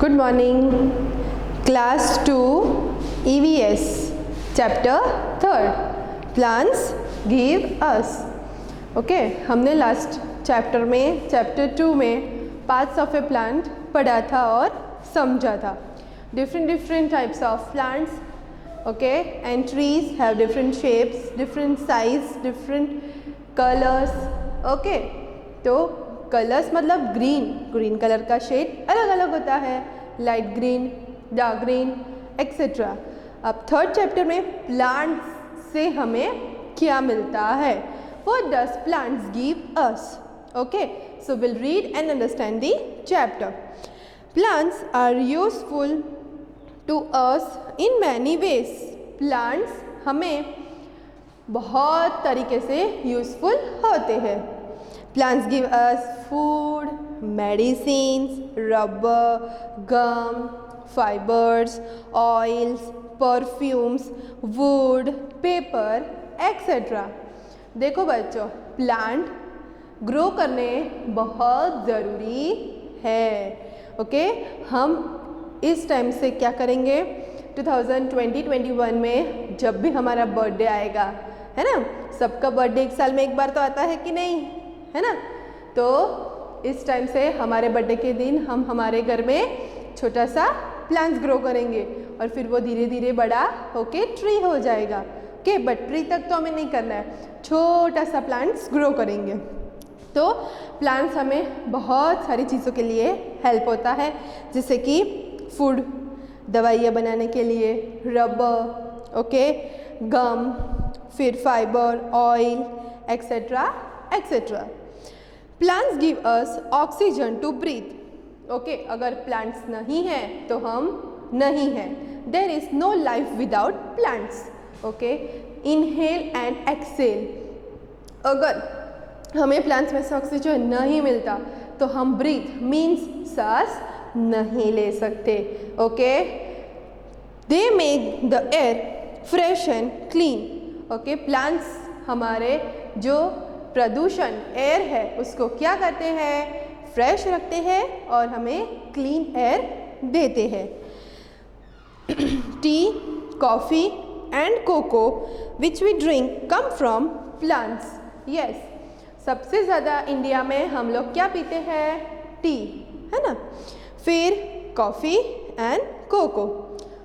Good morning. Class 2 EVS Chapter 3rd Plants give us. Okay, हमने last chapter में chapter 2 में parts of a plant पढ़ा था और समझा था. Different types of plants. Okay, and trees have different shapes, different size, different colors. Okay, तो colours मतलब ग्रीन कलर का शेड अलग अलग होता है, light green, dark green etcetera. अब थर्ड चैप्टर में प्लांट्स से हमें क्या मिलता है, what does plants give us. Okay, so will read and understand the chapter. Plants are useful to us in many ways. Plants हमें बहुत तरीके से यूजफुल होते हैं. Plants give us food, medicines, rubber, gum, fibers, oils, perfumes, wood, paper, etc. देखो बच्चों, plant grow करने बहुत ज़रूरी है. ओके, हम इस टाइम से क्या करेंगे, 2020-21 में जब भी हमारा बर्थडे आएगा, है ना, सबका बर्थडे एक साल में एक बार तो आता है कि नहीं, है ना. तो इस टाइम से हमारे बर्थडे के दिन हम हमारे घर में छोटा सा प्लांट्स ग्रो करेंगे और फिर वो धीरे धीरे बड़ा होके ट्री हो जाएगा. ओके, बट ट्री तक तो हमें नहीं करना है, छोटा सा प्लांट्स ग्रो करेंगे. तो प्लांट्स हमें बहुत सारी चीज़ों के लिए हेल्प होता है, जैसे कि फूड, दवाइयाँ बनाने के लिए, रबर, ओके, गम, फिर fibre, oil etcetera etcetera. Plants give us oxygen to breathe. Okay, अगर प्लांट्स नहीं हैं तो हम नहीं हैं. There is no life without plants. Okay, inhale and exhale. अगर हमें प्लांट्स में से ऑक्सीजन नहीं मिलता तो हम ब्रीथ मीन्स सांस नहीं ले सकते. Okay, they make the air fresh and clean. Okay, plants हमारे जो प्रदूषण एयर है उसको क्या करते हैं, फ्रेश रखते हैं और हमें क्लीन एयर देते हैं. Tea, coffee and cocoa which we drink come from plants. Yes, सबसे ज़्यादा इंडिया में हम लोग क्या पीते हैं, टी, है ना, फिर कॉफ़ी एंड कोको.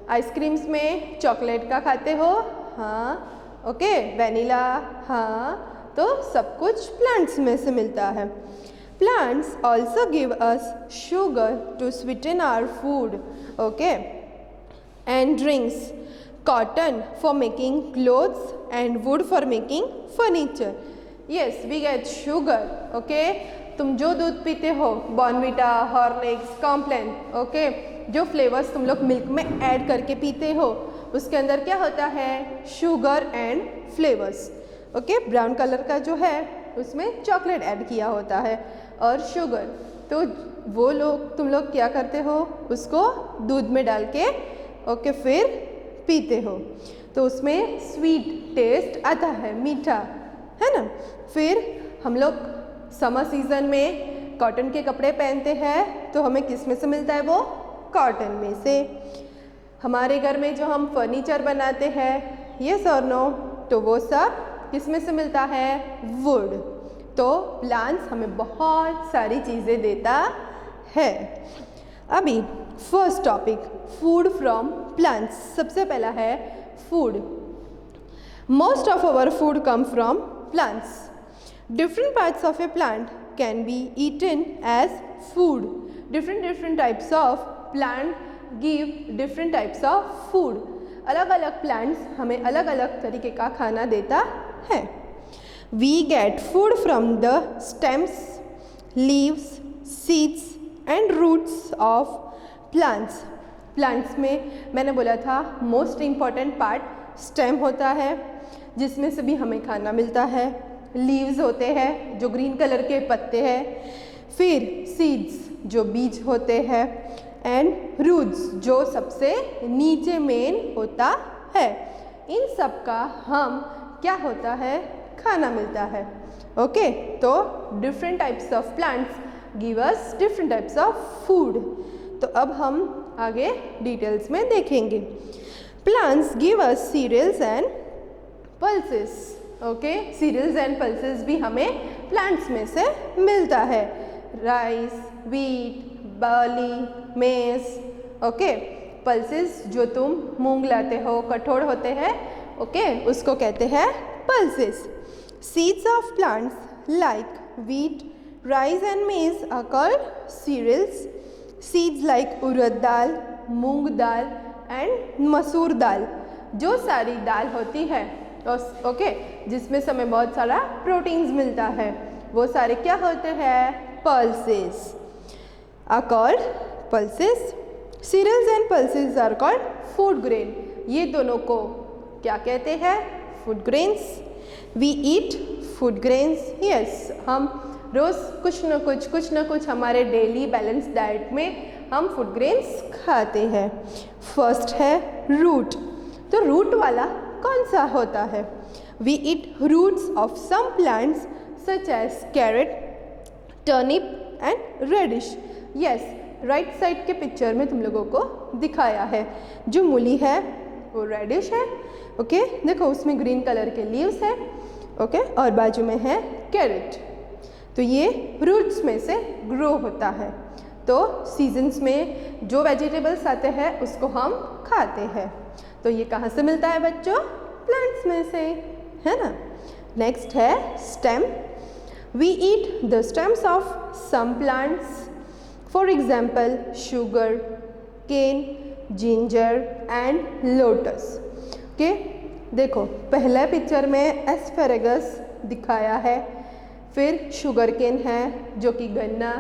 आइसक्रीम्स में चॉकलेट का खाते हो, हाँ, ओके, वैनिला, हाँ, तो सब कुछ प्लांट्स में से मिलता है. Plants also give us sugar to sweeten our food, okay, and drinks, cotton for making clothes and wood for making furniture. Yes, we get sugar. Okay, तुम जो दूध पीते हो, बॉर्नविटा, हॉर्लिक्स, कॉम्प्लान, ओके, जो फ्लेवर्स तुम लोग milk में add करके पीते हो उसके अंदर क्या होता है, sugar and flavours. Okay, brown colour का जो है उसमें चॉकलेट ऐड किया होता है और शुगर. तो वो लोग, तुम लोग क्या करते हो, उसको दूध में डाल के ओके फिर पीते हो तो उसमें स्वीट टेस्ट आता है, मीठा, है ना. फिर हम लोग समर सीज़न में कॉटन के कपड़े पहनते हैं तो हमें किस में से मिलता है, वो कॉटन में से. हमारे घर में जो हम फर्नीचर बनाते हैं, यस और नो, तो वो सब किस में से मिलता है, वुड. तो प्लांट्स हमें बहुत सारी चीज़ें देता है. अभी first topic, food from plants. सबसे पहला है food. Most of our food come from plants. Different parts of a plant can be eaten as food. Different types of plant give different types of food. अलग अलग plants हमें अलग अलग तरीके का खाना देता है. We get food from the stems, leaves, seeds and roots of plants. Plants में मैंने बोला था मोस्ट इम्पॉर्टेंट पार्ट स्टेम होता है जिसमें से भी हमें खाना मिलता है. लीव्स होते हैं जो ग्रीन कलर के पत्ते हैं, फिर सीड्स जो बीज होते हैं, एंड रूट्स जो सबसे नीचे मेन होता है. इन सब का हम क्या होता है, खाना मिलता है. ओके, तो different types of plants give us different types of food. तो अब हम आगे डिटेल्स में देखेंगे। Plants give us cereals and pulses. Okay, cereals and pulses भी हमें प्लांट्स में से मिलता है। Rice, wheat, barley, maize. Okay, pulses जो तुम मूंग लाते हो, कठोर होते हैं, ओके, उसको कहते हैं pulses. Seeds of plants like wheat, rice and maize are called cereals. Seeds like urad dal, moong dal and मसूर दाल, जो सारी दाल होती है, ओके, जिसमें से हमें बहुत सारा प्रोटीन्स मिलता है, वो सारे क्या होते हैं? Pulses are called pulses. Cereals and pulses are called food grain. ये दोनों को क्या कहते हैं? Food grains. We eat food grains. Yes, हम रोज़ कुछ न कुछ हमारे डेली बैलेंस डाइट में हम फूड ग्रेन्स खाते हैं। फर्स्ट है रूट। तो रूट वाला कौन सा होता है? We eat roots of some plants such as carrot, turnip and radish. Yes, right side के पिक्चर में तुम लोगों को दिखाया है। जो मूली है वो रेडिश है, ओके, देखो उसमें ग्रीन कलर के लीव्स है, ओके, और बाजू में है कैरेट। तो ये रूट्स में से ग्रो होता है। तो सीजन्स में जो वेजिटेबल्स आते हैं उसको हम खाते हैं। तो ये कहाँ से मिलता है बच्चों? प्लांट्स में से, है ना। नेक्स्ट है stem. We eat the stems of some plants, for example sugar cane, ginger and lotus. Okay, देखो पहला पिक्चर में एस्पेरेगस दिखाया है, फिर शुगर केन है जो कि गन्ना,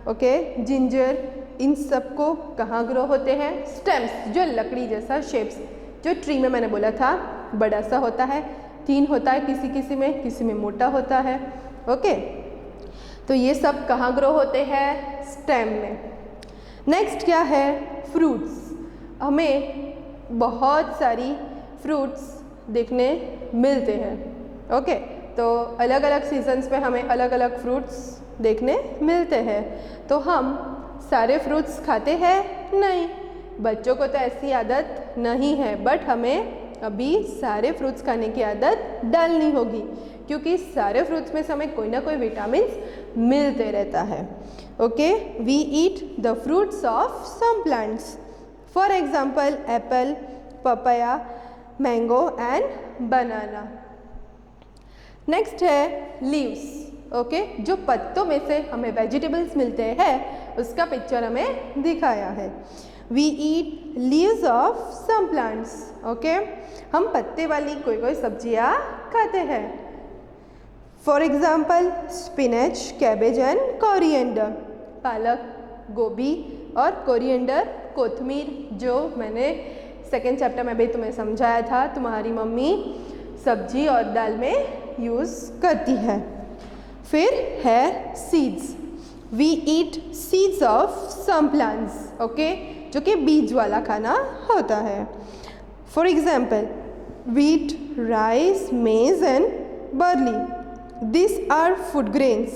ओके, जिंजर, इन सबको कहाँ ग्रो होते हैं? स्टेम्स, जो लकड़ी जैसा शेप्स, जो ट्री में मैंने बोला था बड़ा सा होता है, 3 होता है किसी में मोटा होता है, ओके। तो ये सब कहाँ ग्रो होते हैं? स्टेम में। नेक्स्ट क्या है? फ्रूट्स। हमें बहुत सारी फ्रूट्स देखने मिलते हैं, ओके। तो अलग अलग सीजन्स में हमें अलग अलग फ्रूट्स देखने मिलते हैं। तो हम सारे फ्रूट्स खाते हैं? नहीं, बच्चों को तो ऐसी आदत नहीं है, बट हमें अभी सारे फ्रूट्स खाने की आदत डालनी होगी, क्योंकि सारे फ्रूट्स में से हमें कोई ना कोई विटामिन्स मिलते रहता है। Okay, we eat the fruits of some plants, for example apple, papaya, mango and banana. Next है लीव्स, ओके, जो पत्तों में से हमें वेजिटेबल्स मिलते हैं उसका पिक्चर हमें दिखाया है। We eat leaves of some plants, okay, हम पत्ते वाली कोई सब्जियाँ खाते हैं, for example spinach, cabbage and coriander. पालक, गोभी और कोरिएंडर, कोथमीर, जो मैंने सेकेंड चैप्टर में भी तुम्हें समझाया था, तुम्हारी मम्मी सब्जी और दाल में यूज़ करती है। फिर है seeds. We eat seeds of some plants, okay, जो कि बीज वाला खाना होता है। For example wheat, rice, maize and barley. These are food grains.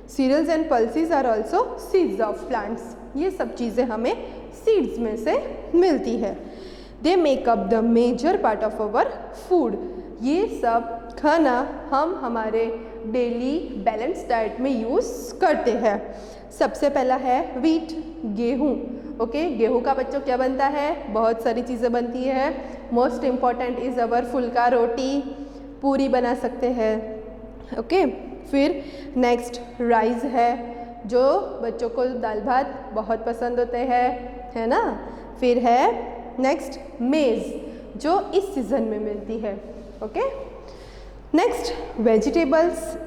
Cereals and pulses are also seeds of plants. ये सब चीज़ें हमें सीड्स में से मिलती है। They make up the major part of our food. ये सब खाना हम हमारे डेली बैलेंस डाइट में यूज़ करते हैं। सबसे पहला है व्हीट, गेहूँ, ओके, गेहूँ का बच्चों क्या बनता है? बहुत सारी चीज़ें बनती है। मोस्ट इम्पॉर्टेंट इज़ अवर फुल्का रोटी, पूरी बना सकते हैं, ओके। फिर नेक्स्ट राइस है, जो बच्चों को दाल भात बहुत पसंद होते हैं, है ना। फिर है नेक्स्ट मेज़, जो इस सीज़न में मिलती है, okay. Next vegetables.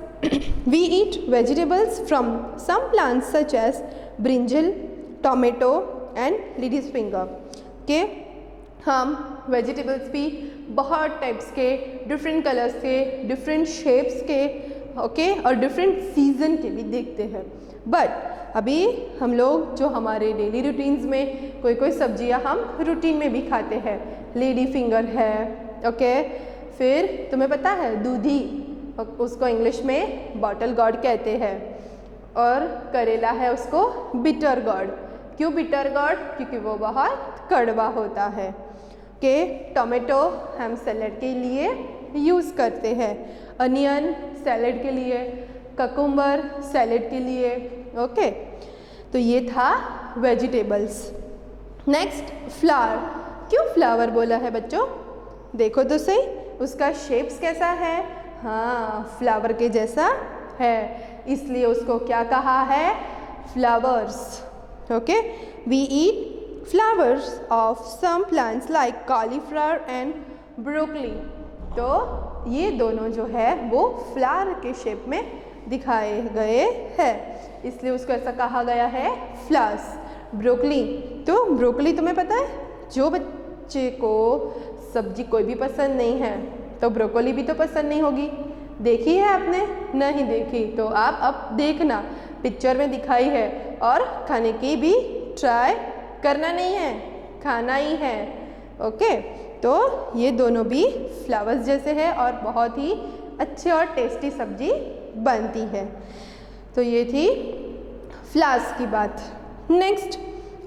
We eat vegetables from some plants such as brinjal, tomato and ladies finger, के हम वेजिटेबल्स भी बहुत टाइप्स के, डिफरेंट कलर्स के, डिफरेंट शेप्स के, ओके, और डिफरेंट सीजन के भी देखते हैं। बट अभी हम लोग जो हमारे डेली रूटीन्स में कोई सब्जियां हम रूटीन में भी खाते हैं। लेडी फिंगर है, ओके। फिर तुम्हें पता है दूधी, उसको इंग्लिश में बॉटल गॉर्ड कहते हैं, और करेला है उसको बिटर गॉर्ड। क्यों बिटर गॉड? क्योंकि वो बहुत कड़वा होता है। के टोमेटो हम सैलेड के लिए यूज़ करते हैं, अनियन सैलेड के लिए, ककुम्बर सैलेड के लिए। ओके, तो ये था वेजिटेबल्स। Next flower. क्यों फ्लावर बोला है बच्चों? देखो तो सही, उसका शेप्स कैसा है? हाँ, फ्लावर के जैसा है, इसलिए उसको क्या कहा है? Flowers. Okay, we eat flowers of some plants like cauliflower and broccoli। तो ये दोनों जो है वो फ्लावर के शेप में दिखाए गए हैं, इसलिए उसको ऐसा कहा गया है फ्लावर्स। ब्रोकली, तो ब्रोकली तुम्हें पता है, जो बच्चे को सब्जी कोई भी पसंद नहीं है तो ब्रोकली भी तो पसंद नहीं होगी। देखी है आपने? नहीं देखी तो आप अब देखना, पिक्चर में दिखाई है, और खाने की भी ट्राई करना नहीं है, खाना ही है। ओके, तो ये दोनों भी फ्लावर्स जैसे है और बहुत ही अच्छे और टेस्टी सब्जी बनती है। तो ये थी फ्लावर्स की बात। नेक्स्ट,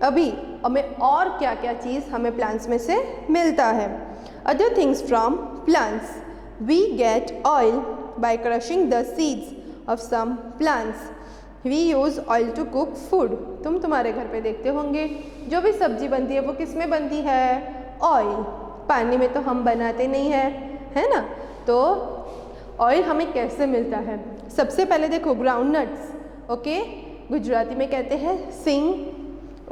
अभी हमें और क्या क्या चीज़ हमें प्लांट्स में से मिलता है। Other things from plants, we get oil by crushing the seeds of some plants. We use oil to cook food. तुम तुम्हारे घर पे देखते होंगे जो भी सब्जी बनती है वो किस में बनती है? ऑयल। पानी में तो हम बनाते नहीं हैं, है ना? तो ऑयल हमें कैसे मिलता है? सबसे पहले देखो ग्राउंड नट्स, ओके, गुजराती में कहते हैं सिंग।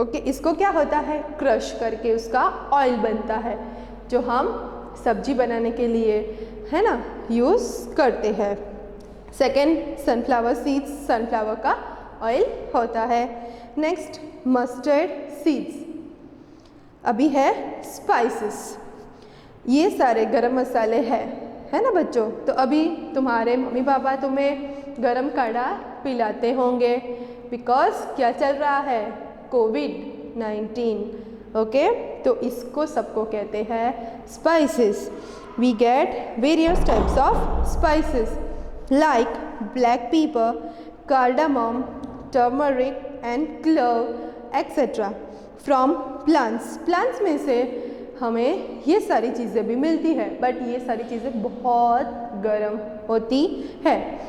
ओके, इसको क्या होता है? क्रश करके उसका ऑयल बनता है, जो हम सब्जी बनाने के लिए, है ना, यूज़ करते हैं। सेकेंड, सनफ्लावर सीड्स, सनफ्लावर का ऑयल होता है। Next, mustard seeds. अभी है स्पाइसेस, ये सारे गरम मसाले हैं, है ना बच्चों? तो अभी तुम्हारे मम्मी पापा तुम्हें गरम काढ़ा पिलाते होंगे, बिकॉज क्या चल रहा है? कोविड-19। ओके, तो इसको सबको कहते हैं spices. We get various types of spices like black pepper, cardamom, turmeric and clove etc. from plants। plants में से हमें ये सारी चीज़ें भी मिलती है, बट ये सारी चीज़ें बहुत गर्म होती है।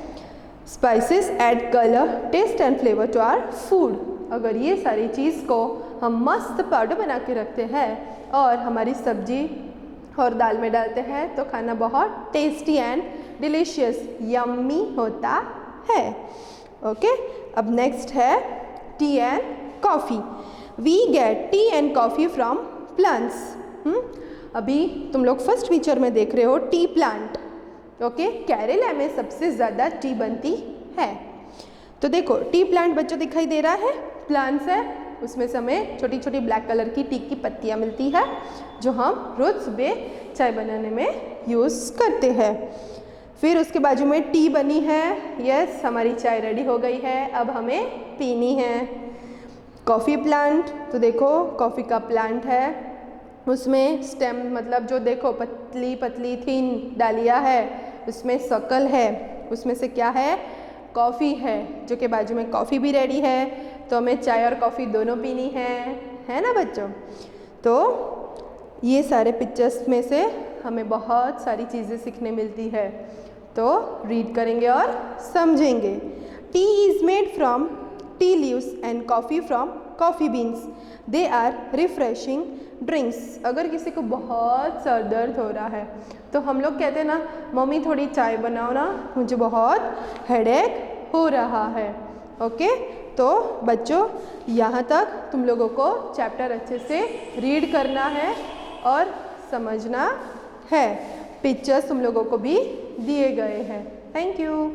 Spices add colour, taste and flavour to our food. अगर ये सारी चीज़ को हम मस्त पाउडर बना के रखते हैं और हमारी सब्जी और दाल में डालते हैं तो खाना बहुत टेस्टी एंड डिलीशियस यम्मी होता है। ओके, अब नेक्स्ट है tea and coffee. We get tea and coffee from plants. अभी तुम लोग फर्स्ट पिक्चर में देख रहे हो टी प्लांट। ओके, केरला में सबसे ज़्यादा टी बनती है। तो देखो टी प्लांट बच्चों दिखाई दे रहा है, प्लांट्स है, उसमें से हमें छोटी छोटी ब्लैक कलर की टी की पत्तियाँ मिलती है, जो हम रोज़ सुबह चाय बनाने में यूज़ करते हैं। फिर उसके बाजू में टी बनी है, यस, हमारी चाय रेडी हो गई है, अब हमें पीनी है। कॉफ़ी प्लांट, तो देखो कॉफ़ी का प्लांट है, उसमें स्टेम मतलब जो देखो पतली पतली थिन डालियाँ है, उसमें सकल है, उसमें से क्या है? कॉफ़ी है, जो कि बाजू में कॉफ़ी भी रेडी है। तो हमें चाय और कॉफ़ी दोनों पीनी है ना बच्चों? तो ये सारे पिक्चर्स में से हमें बहुत सारी चीज़ें सीखने मिलती है, तो रीड करेंगे और समझेंगे। Tea is made from tea leaves and coffee from coffee beans. They are refreshing drinks. अगर किसी को बहुत सर दर्द हो रहा है तो हम लोग कहते हैं ना, मम्मी थोड़ी चाय बनाओ ना, मुझे बहुत हेडेक हो रहा है। ओके, तो बच्चों यहाँ तक तुम लोगों को चैप्टर अच्छे से रीड करना है और समझना है। पिक्चर्स तुम लोगों को भी दिए गए हैं। Thank you.